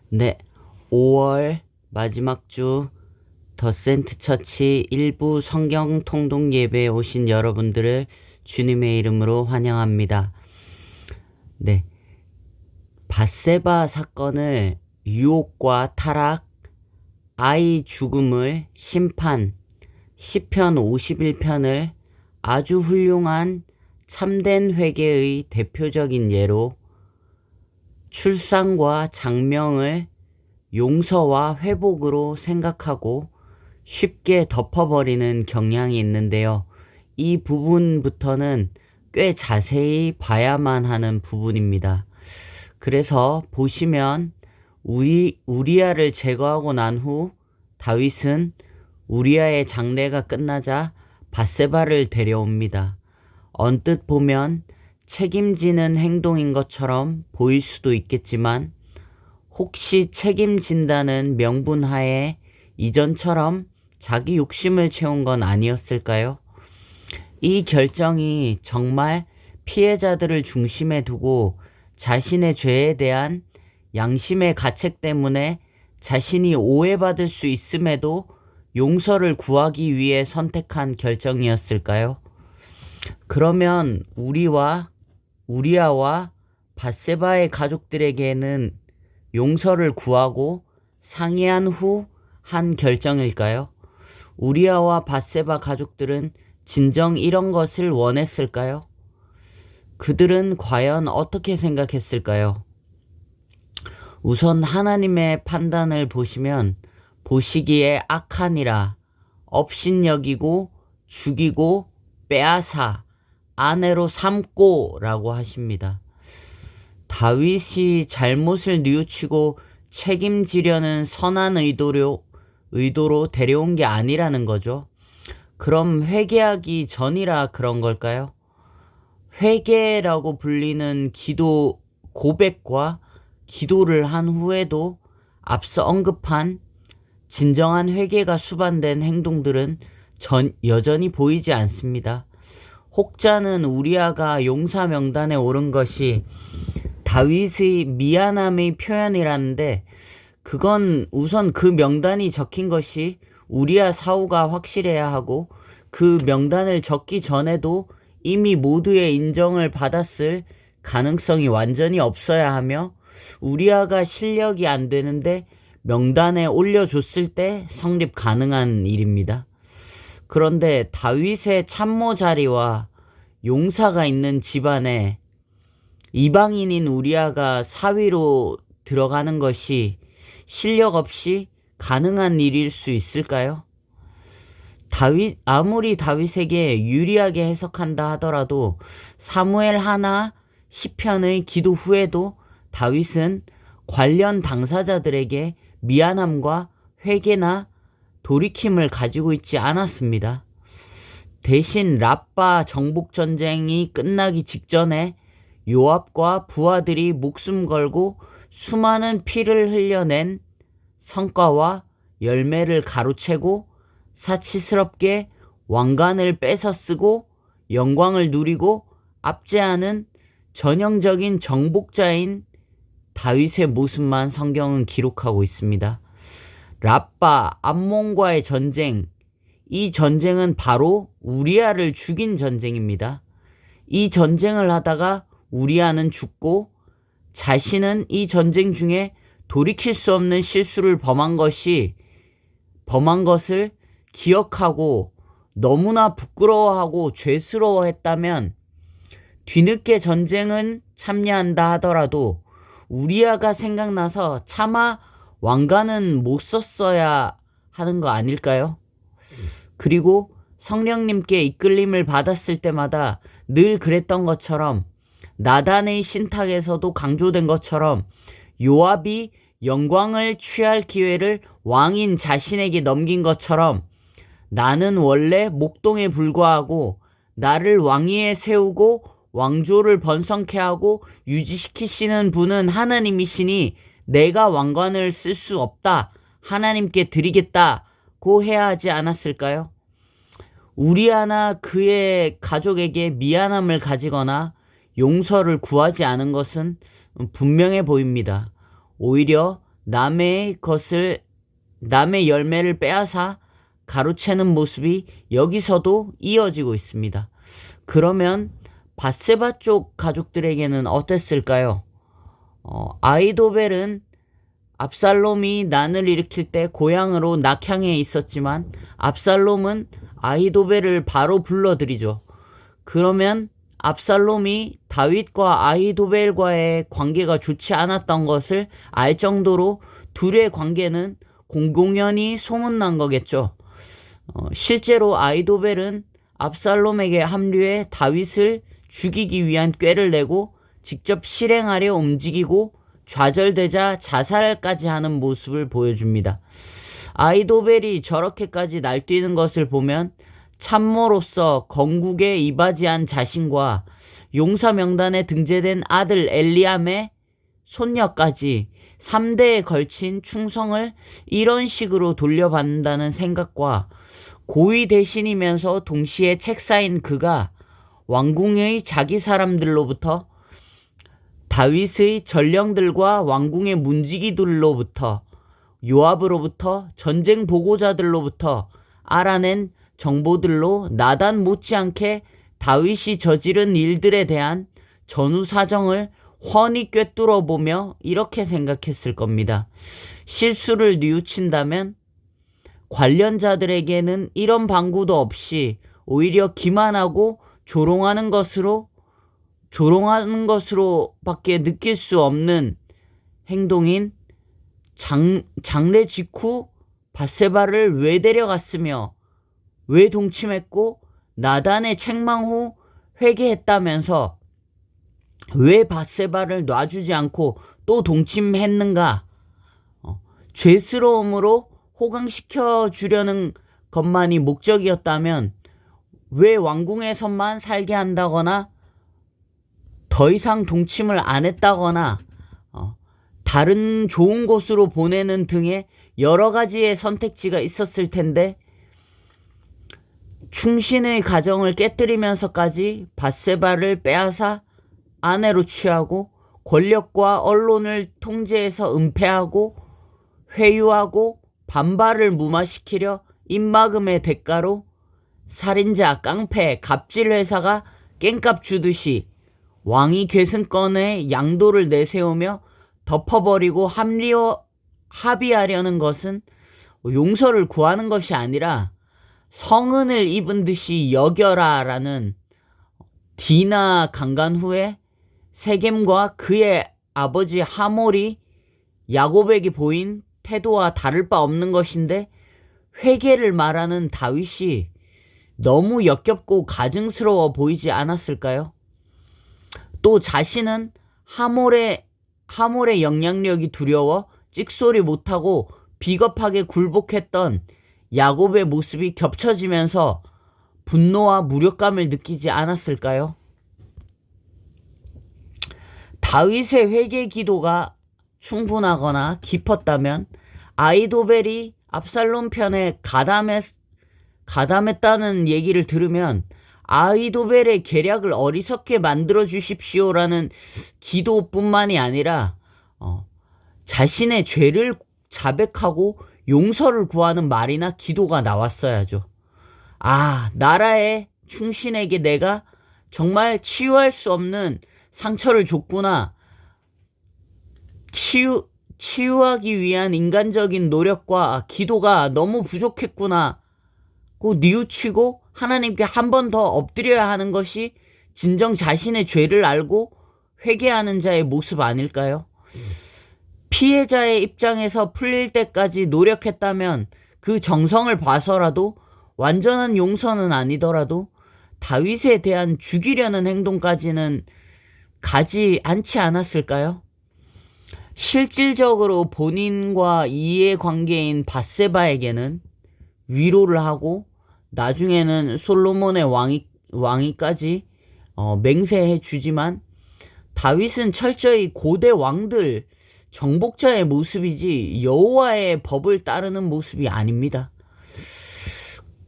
네, 5월 마지막 주 더센트 처치 일부 성경 통독 예배에 오신 여러분들을 주님의 이름으로 환영합니다. 네, 밧세바 사건을 유혹과 타락, 아이 죽음을 심판, 시편 51편을 아주 훌륭한 참된 회개의 대표적인 예로, 출산과 장명을 용서와 회복으로 생각하고 쉽게 덮어버리는 경향이 있는데요. 이 부분부터는 꽤 자세히 봐야만 하는 부분입니다. 그래서 보시면 우리아를 제거하고 난 후 다윗은 우리아의 장례가 끝나자 밧세바를 데려옵니다. 언뜻 보면 책임지는 행동인 것처럼 보일 수도 있겠지만 혹시 책임진다는 명분 하에 이전처럼 자기 욕심을 채운 건 아니었을까요? 이 결정이 정말 피해자들을 중심에 두고 자신의 죄에 대한 양심의 가책 때문에 자신이 오해받을 수 있음에도 용서를 구하기 위해 선택한 결정이었을까요? 그러면 우리아와 밧세바의 가족들에게는 용서를 구하고 상의한 후 한 결정일까요? 우리아와 밧세바 가족들은 진정 이런 것을 원했을까요? 그들은 과연 어떻게 생각했을까요? 우선 하나님의 판단을 보시기에 악하니라, 업신여기고 죽이고 빼앗아 아내로 삼고 라고 하십니다. 다윗이 잘못을 뉘우치고 책임지려는 선한 의도로 데려온 게 아니라는 거죠. 그럼 회개하기 전이라 그런 걸까요? 회개라고 불리는 고백과 기도를 한 후에도 앞서 언급한 진정한 회개가 수반된 행동들은 여전히 보이지 않습니다. 혹자는 우리아가 용사 명단에 오른 것이 다윗의 미안함의 표현이라는데, 그건 우선 그 명단이 적힌 것이 우리아 사후가 확실해야 하고, 그 명단을 적기 전에도 이미 모두의 인정을 받았을 가능성이 완전히 없어야 하며, 우리아가 실력이 안 되는데 명단에 올려줬을 때 성립 가능한 일입니다. 그런데 다윗의 참모 자리와 용사가 있는 집안에 이방인인 우리아가 사위로 들어가는 것이 실력 없이 가능한 일일 수 있을까요? 아무리 다윗에게 유리하게 해석한다 하더라도 사무엘 하나 시편의 기도 후에도 다윗은 관련 당사자들에게 미안함과 회개나 돌이킴을 가지고 있지 않았습니다. 대신 랍바 정복전쟁이 끝나기 직전에 요압과 부하들이 목숨 걸고 수많은 피를 흘려낸 성과와 열매를 가로채고 사치스럽게 왕관을 뺏어 쓰고 영광을 누리고 압제하는 전형적인 정복자인 다윗의 모습만 성경은 기록하고 있습니다. 랍바 암몬과의 전쟁, 이 전쟁은 바로 우리아를 죽인 전쟁입니다. 이 전쟁을 하다가 우리아는 죽고 자신은 이 전쟁 중에 돌이킬 수 없는 실수를 범한 것을 기억하고 너무나 부끄러워하고 죄스러워했다면 뒤늦게 전쟁은 참여한다 하더라도 우리아가 생각나서 차마 왕관은 못 썼어야 하는 거 아닐까요? 그리고 성령님께 이끌림을 받았을 때마다 늘 그랬던 것처럼, 나단의 신탁에서도 강조된 것처럼 요압이 영광을 취할 기회를 왕인 자신에게 넘긴 것처럼, 나는 원래 목동에 불과하고 나를 왕위에 세우고 왕조를 번성케 하고 유지시키시는 분은 하나님이시니 내가 왕관을 쓸 수 없다, 하나님께 드리겠다고 해야 하지 않았을까요? 우리아나 그의 가족에게 미안함을 가지거나 용서를 구하지 않은 것은 분명해 보입니다. 오히려 남의 열매를 빼앗아 가로채는 모습이 여기서도 이어지고 있습니다. 그러면 밧세바 쪽 가족들에게는 어땠을까요? 아히도벨은 압살롬이 난을 일으킬 때 고향으로 낙향에 있었지만 압살롬은 아히도벨을 바로 불러들이죠. 그러면 압살롬이 다윗과 아히도벨과의 관계가 좋지 않았던 것을 알 정도로 둘의 관계는 공공연히 소문난 거겠죠. 실제로 아히도벨은 압살롬에게 합류해 다윗을 죽이기 위한 꾀를 내고 직접 실행하려 움직이고 좌절되자 자살까지 하는 모습을 보여줍니다. 아히도벨이 저렇게까지 날뛰는 것을 보면 참모로서 건국에 이바지한 자신과 용사 명단에 등재된 아들 엘리암의 손녀까지 3대에 걸친 충성을 이런 식으로 돌려받는다는 생각과 고위 대신이면서 동시에 책사인 그가 왕궁의 자기 사람들로부터 다윗의 전령들과 왕궁의 문지기들로부터 요압으로부터 전쟁 보고자들로부터 알아낸 정보들로 나단 못지않게 다윗이 저지른 일들에 대한 전후 사정을 훤히 꿰뚫어 보며 이렇게 생각했을 겁니다. 실수를 뉘우친다면 관련자들에게는 이런 방구도 없이 오히려 기만하고 조롱하는 것으로밖에 느낄 수 없는 행동인 장례 직후 밧세바를 왜 데려갔으며 왜 동침했고 나단의 책망 후 회개했다면서 왜 밧세바를 놔주지 않고 또 동침했는가? 죄스러움으로 호강시켜 주려는 것만이 목적이었다면 왜 왕궁에서만 살게 한다거나 더 이상 동침을 안 했다거나 다른 좋은 곳으로 보내는 등의 여러 가지의 선택지가 있었을 텐데 충신의 가정을 깨뜨리면서까지 밧세바를 빼앗아 아내로 취하고 권력과 언론을 통제해서 은폐하고 회유하고 반발을 무마시키려 입막음의 대가로 살인자, 깡패, 갑질 회사가 깽값 주듯이 왕위 계승권의 양도를 내세우며 덮어버리고 합의하려는 것은 용서를 구하는 것이 아니라 성은을 입은 듯이 여겨라 라는 디나 강간 후에 세겜과 그의 아버지 하몰이 야곱에게 보인 태도와 다를 바 없는 것인데 회개를 말하는 다윗이 너무 역겹고 가증스러워 보이지 않았을까요? 또 자신은 하몰의 영향력이 두려워 찍소리 못하고 비겁하게 굴복했던 야곱의 모습이 겹쳐지면서 분노와 무력감을 느끼지 않았을까요? 다윗의 회개 기도가 충분하거나 깊었다면 아히도벨이 압살롬 편에 가담했다는 얘기를 들으면 아히도벨의 계략을 어리석게 만들어 주십시오라는 기도뿐만이 아니라 자신의 죄를 자백하고 용서를 구하는 말이나 기도가 나왔어야죠. 나라의 충신에게 내가 정말 치유할 수 없는 상처를 줬구나. 치유하기 위한 인간적인 노력과 기도가 너무 부족했구나. 고 뉘우치고 하나님께 한 번 더 엎드려야 하는 것이 진정 자신의 죄를 알고 회개하는 자의 모습 아닐까요? 피해자의 입장에서 풀릴 때까지 노력했다면 그 정성을 봐서라도 완전한 용서는 아니더라도 다윗에 대한 죽이려는 행동까지는 가지 않지 않았을까요? 실질적으로 본인과 이해관계인 밧세바에게는 위로를 하고 나중에는 솔로몬의 왕위까지 맹세해 주지만 다윗은 철저히 고대 왕들 정복자의 모습이지 여호와의 법을 따르는 모습이 아닙니다.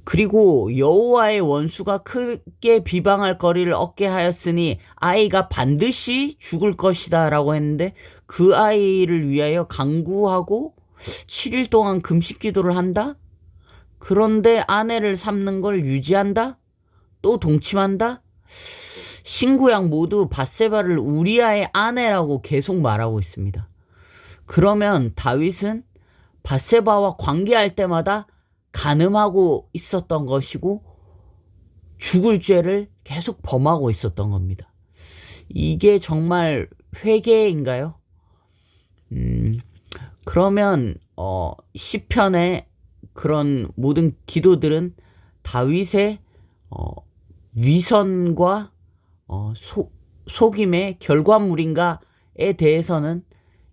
그리고 여호와의 원수가 크게 비방할 거리를 얻게 하였으니 아이가 반드시 죽을 것이다 라고 했는데 그 아이를 위하여 간구하고 7일 동안 금식 기도를 한다? 그런데 아내를 삼는 걸 유지한다? 또 동침한다? 신구약 모두 밧세바를 우리아의 아내라고 계속 말하고 있습니다. 그러면 다윗은 밧세바와 관계할 때마다 간음하고 있었던 것이고 죽을 죄를 계속 범하고 있었던 겁니다. 이게 정말 회개인가요? 그러면 시편의 그런 모든 기도들은 다윗의 위선과 속임의 결과물인가에 대해서는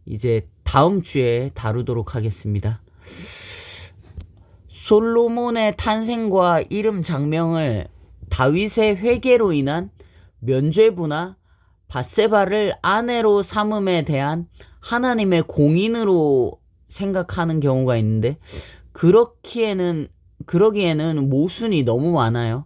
이제 다음 주에 다루도록 하겠습니다. 솔로몬의 탄생과 이름 장명을 다윗의 회개로 인한 면죄부나 밧세바를 아내로 삼음에 대한 하나님의 공인으로 생각하는 경우가 있는데, 그러기에는 모순이 너무 많아요.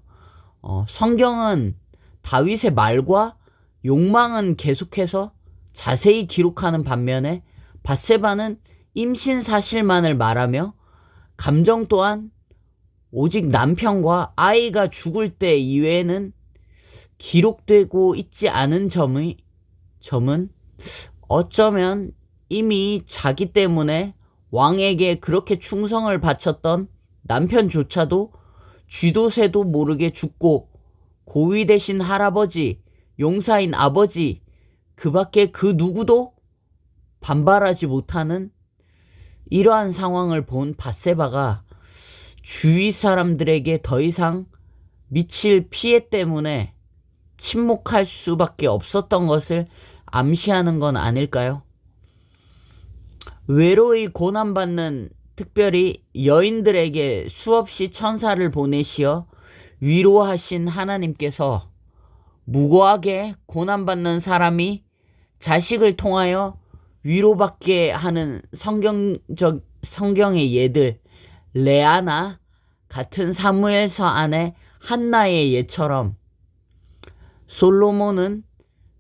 성경은 다윗의 말과 욕망은 계속해서 자세히 기록하는 반면에 밧세바는 임신 사실만을 말하며 감정 또한 오직 남편과 아이가 죽을 때 이외에는 기록되고 있지 않은 점은 어쩌면 이미 자기 때문에 왕에게 그렇게 충성을 바쳤던 남편조차도 쥐도 새도 모르게 죽고 고위 되신 할아버지, 용사인 아버지, 그 밖에 그 누구도 반발하지 못하는 이러한 상황을 본 밧세바가 주위 사람들에게 더 이상 미칠 피해 때문에 침묵할 수밖에 없었던 것을 암시하는 건 아닐까요? 외로이 고난받는 특별히 여인들에게 수없이 천사를 보내시어 위로하신 하나님께서 무고하게 고난받는 사람이 자식을 통하여 위로받게 하는 성경의 예들, 레아나 같은 사무엘서 안에 한나의 예처럼 솔로몬은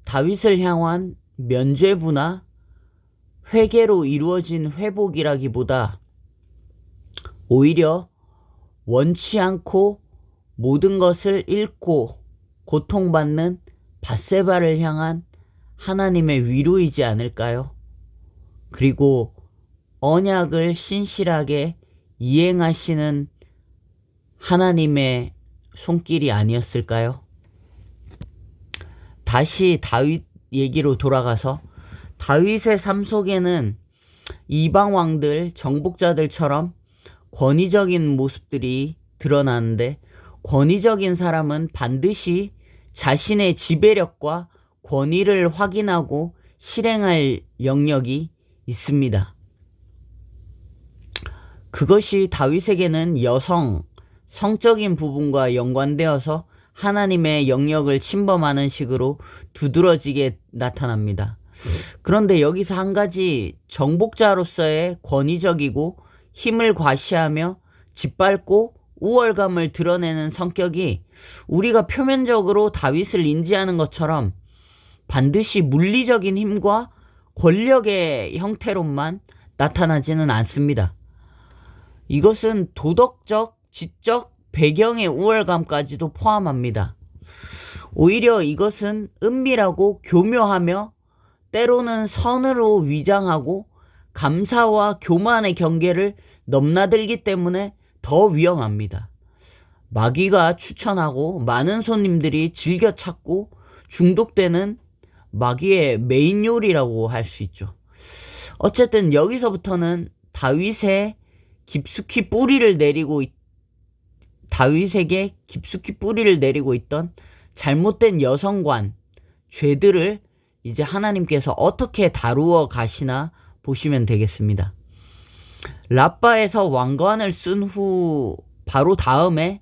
다윗을 향한 면죄부나 회개로 이루어진 회복이라기보다 오히려 원치 않고 모든 것을 잃고 고통받는 밧세바를 향한 하나님의 위로이지 않을까요? 그리고 언약을 신실하게 이행하시는 하나님의 손길이 아니었을까요? 다시 다윗 얘기로 돌아가서 다윗의 삶 속에는 이방 왕들, 정복자들처럼 권위적인 모습들이 드러나는데, 권위적인 사람은 반드시 자신의 지배력과 권위를 확인하고 실행할 영역이 있습니다. 그것이 다윗에게는 성적인 부분과 연관되어서 하나님의 영역을 침범하는 식으로 두드러지게 나타납니다. 그런데 여기서 한 가지, 정복자로서의 권위적이고 힘을 과시하며 짓밟고 우월감을 드러내는 성격이 우리가 표면적으로 다윗을 인지하는 것처럼 반드시 물리적인 힘과 권력의 형태로만 나타나지는 않습니다. 이것은 도덕적, 지적 배경의 우월감까지도 포함합니다. 오히려 이것은 은밀하고 교묘하며 때로는 선으로 위장하고 감사와 교만의 경계를 넘나들기 때문에 더 위험합니다. 마귀가 추천하고 많은 손님들이 즐겨 찾고 중독되는 마귀의 메인 요리라고 할 수 있죠. 어쨌든 여기서부터는 다윗에게 깊숙이 뿌리를 내리고 있던 잘못된 여성관, 죄들을 이제 하나님께서 어떻게 다루어 가시나 보시면 되겠습니다. 라빠에서 왕관을 쓴 후 바로 다음에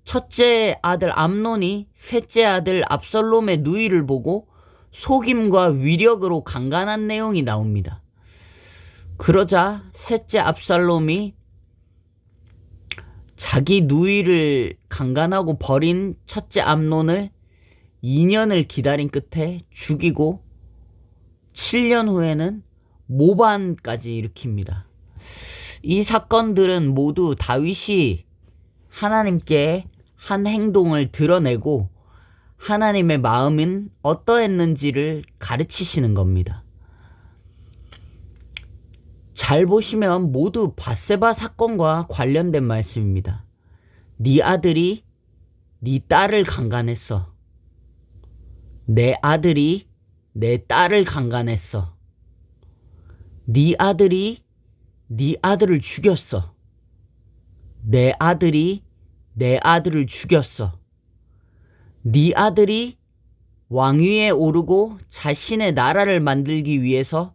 첫째 아들 암논이 셋째 아들 압살롬의 누이를 보고 속임과 위력으로 강간한 내용이 나옵니다. 그러자 셋째 압살롬이 자기 누이를 강간하고 버린 첫째 암논을 2년을 기다린 끝에 죽이고 7년 후에는 모반까지 일으킵니다. 이 사건들은 모두 다윗이 하나님께 한 행동을 드러내고 하나님의 마음은 어떠했는지를 가르치시는 겁니다. 잘 보시면 모두 밧세바 사건과 관련된 말씀입니다. 네 아들이 네 딸을 강간했어. 내 아들이 내 딸을 강간했어. 네 아들이 네 아들을 죽였어. 내 아들이 내 아들을 죽였어. 네 아들이 왕위에 오르고 자신의 나라를 만들기 위해서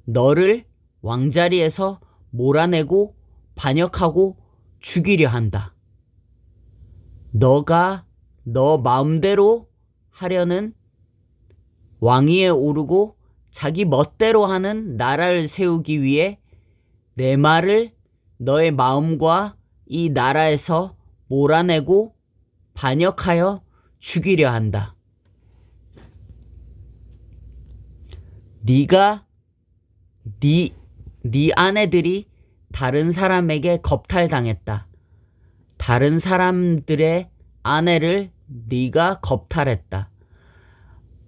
너를 왕자리에서 몰아내고 반역하고 죽이려 한다. 너가 너 마음대로 하려는 왕위에 오르고 자기 멋대로 하는 나라를 세우기 위해 내 말을 너의 마음과 이 나라에서 몰아내고 반역하여 죽이려 한다. 네가 네 아내들이 다른 사람에게 겁탈당했다. 다른 사람들의 아내를 네가 겁탈했다.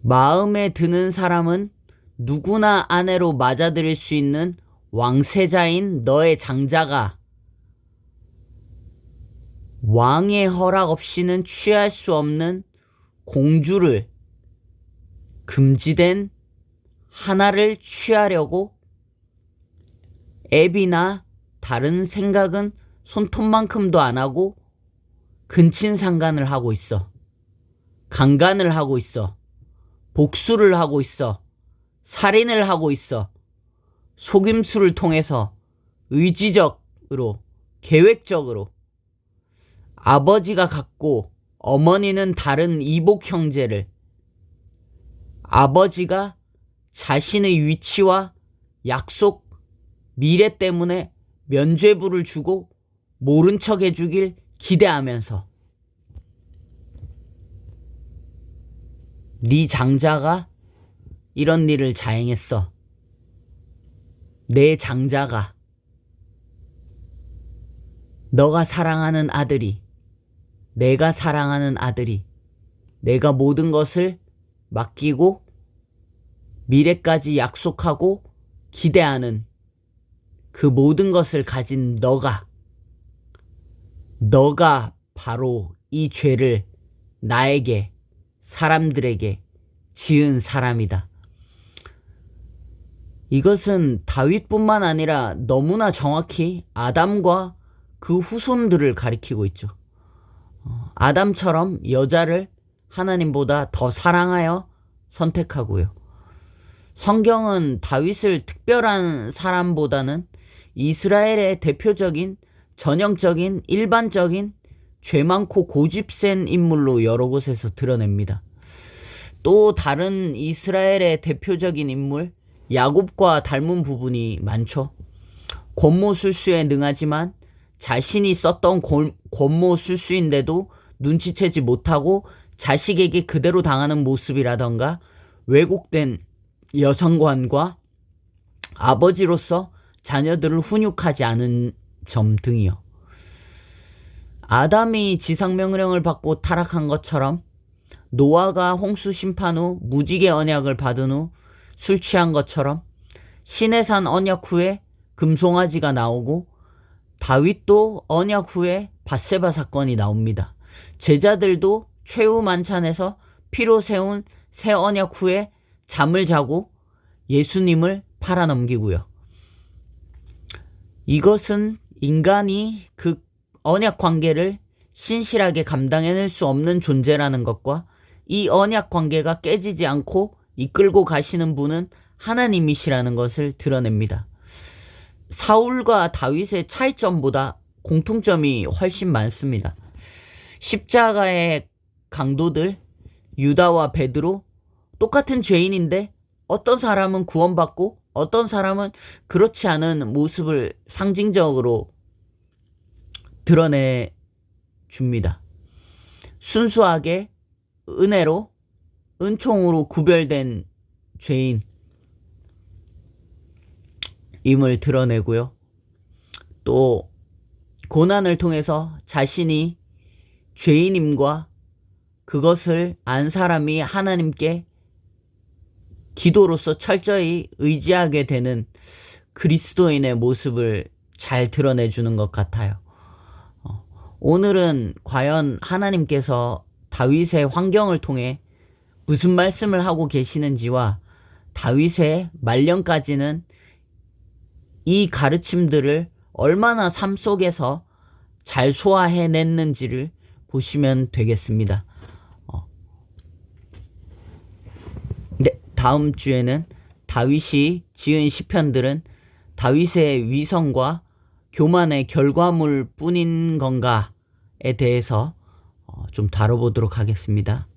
마음에 드는 사람은 누구나 아내로 맞아들일 수 있는 왕세자인 너의 장자가 왕의 허락 없이는 취할 수 없는 공주를 금지된 하나를 취하려고 애비나 다른 생각은 손톱만큼도 안 하고 근친상간을 하고 있어. 강간을 하고 있어. 복수를 하고 있어. 살인을 하고 있어. 속임수를 통해서 의지적으로 계획적으로 아버지가 갖고 어머니는 다른 이복 형제를 아버지가 자신의 위치와 약속, 미래 때문에 면죄부를 주고 모른 척 해주길 기대하면서 네 장자가 이런 일을 자행했어. 내 장자가 너가 사랑하는 아들이 내가 사랑하는 아들이 내가 모든 것을 맡기고 미래까지 약속하고 기대하는 그 모든 것을 가진 너가 바로 이 죄를 나에게 사람들에게 지은 사람이다. 이것은 다윗뿐만 아니라 너무나 정확히 아담과 그 후손들을 가리키고 있죠. 아담처럼 여자를 하나님보다 더 사랑하여 선택하고요. 성경은 다윗을 특별한 사람보다는 이스라엘의 대표적인 전형적인 일반적인 죄 많고 고집센 인물로 여러 곳에서 드러냅니다. 또 다른 이스라엘의 대표적인 인물 야곱과 닮은 부분이 많죠. 권모술수에 능하지만 자신이 썼던 권모술수인데도 눈치채지 못하고 자식에게 그대로 당하는 모습이라던가 왜곡된 여성관과 아버지로서 자녀들을 훈육하지 않은 점 등이요. 아담이 지상명령을 받고 타락한 것처럼 노아가 홍수 심판 후 무지개 언약을 받은 후 술 취한 것처럼 시내산 언약 후에 금송아지가 나오고 다윗도 언약 후에 밧세바 사건이 나옵니다. 제자들도 최후 만찬에서 피로 세운 새 언약 후에 잠을 자고 예수님을 팔아넘기고요. 이것은 인간이 그 언약 관계를 신실하게 감당해낼 수 없는 존재라는 것과 이 언약 관계가 깨지지 않고 이끌고 가시는 분은 하나님이시라는 것을 드러냅니다. 사울과 다윗의 차이점보다 공통점이 훨씬 많습니다. 십자가의 강도들 유다와 베드로 똑같은 죄인인데 어떤 사람은 구원받고 어떤 사람은 그렇지 않은 모습을 상징적으로 드러내 줍니다. 순수하게 은혜로 은총으로 구별된 죄인 임을 드러내고요. 또 고난을 통해서 자신이 죄인임과 그것을 안 사람이 하나님께 기도로서 철저히 의지하게 되는 그리스도인의 모습을 잘 드러내주는 것 같아요. 오늘은 과연 하나님께서 다윗의 환경을 통해 무슨 말씀을 하고 계시는지와 다윗의 말년까지는 이 가르침들을 얼마나 삶 속에서 잘 소화해냈는지를 보시면 되겠습니다. 네, 다음 주에는 다윗이 지은 시편들은 다윗의 위선과 교만의 결과물 뿐인 건가에 대해서 좀 다뤄보도록 하겠습니다.